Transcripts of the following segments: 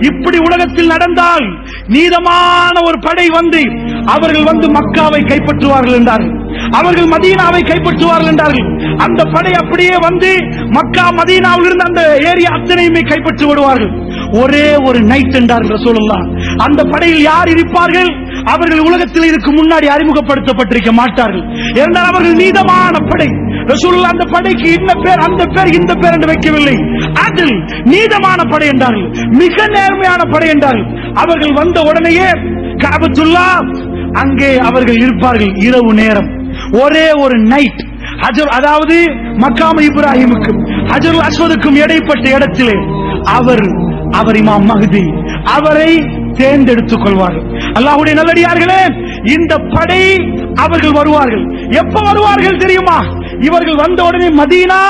இப்படி உலகத்தில் நடந்தால் நீதமான ஒரு படை வந்து அவர்கள் வந்து மக்காவை கைப்பற்றுவார்கள் என்றார்கள், அவர்கள் மதீனாவை கைப்பற்றுவார்கள் என்றார்கள். அந்த படை அப்படியே வந்து மக்கா மதீனாவில் இருந்து அந்த ஏரியா அத்தனையுமே கைப்பற்றி விடுவார்கள். ஒரே ஒரு நைட் என்றார்கள் ரசூலுல்லாஹ். அந்த படையில் யார் இருப்பார்கள்? அவர்கள் உலகத்தில் இதுக்கு முன்னாடி அறிமுகப்படுத்தப்பட்டிருக்க மாட்டார்கள். என்றால் அவர்கள் நீதமான படை. ரசூலுல்லாஹ் அந்த படைக்கு இந்த பேர் அந்த பேர் இந்த பேர் என்று வைக்கவில்லை, அதில் நீதமான படை என்றார்கள், மிக நேர்மையான படை என்றார்கள். அவர்கள் வந்த உடனேயே கஅபத்துல்லாஹ் அங்கே அவர்கள் இருப்பார்கள். இரவு நேரம் ஒரே ஒரு நைட் அதாவது மக்காம் இப்ராஹிமுக்கும் ஹஜருல் அஸ்வதுக்கும் இடைப்பட்ட இடத்திலே அவர் இமாம் மஹ்தி அவரை தேர்ந்தெடுத்துக் கொள்வார்கள். அல்லாஹ்வுடைய நல்லடியார்களே, இந்த படை அவர்கள் வருவார்கள். எப்ப வருவார்கள் தெரியுமா? இவர்கள் வந்த உடனே மதீனா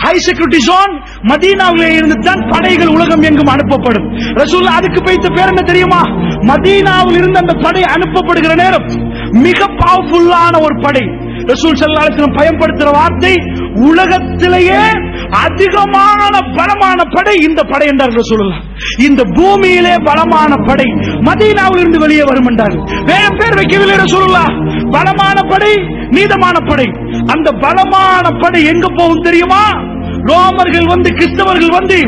ஹை செக்யூரிட்டி ஜோன், மதீனாவிலே இருந்து தான் படைகள் உலகம் எங்கும் அனுப்பப்படும். ரசூலுல்லாஹ் அதுக்கு வைத்த பேர் என்ன தெரியுமா? மதீனாவில் இருந்து அந்த படை அனுப்பப்படுகிற நேரம் மிக பவர்ஃபுல்லான ஒரு படை. ரசூல் ஸல்லல்லாஹு அலைஹி வஸல்லம் பயன்படுத்துற வார்த்தை, உலகத்திலேயே அதிகமான பலமான படை இந்த படை என்றார் ரசூலுல்லாஹ். இந்த பூமியிலே பலமான படை மதீனாவில் இருந்து வெளியே வரும் என்றார்கள். வேற பேர் வைக்கவில்லை ரசூலுல்லாஹ். பலமான படை, நீதமான படை. அந்த பலமான படை எங்க போகும் தெரியுமா? ரோமர்கள் வந்து, கிறிஸ்தவர்கள் வந்து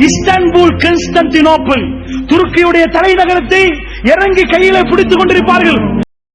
இஸ்தான்புல், கான்ஸ்டான்டினோப்பிள், துருக்கியுடைய தலைநகரத்தை இறங்கி கையிலே பிடித்துக் கொண்டிருப்பார்கள்.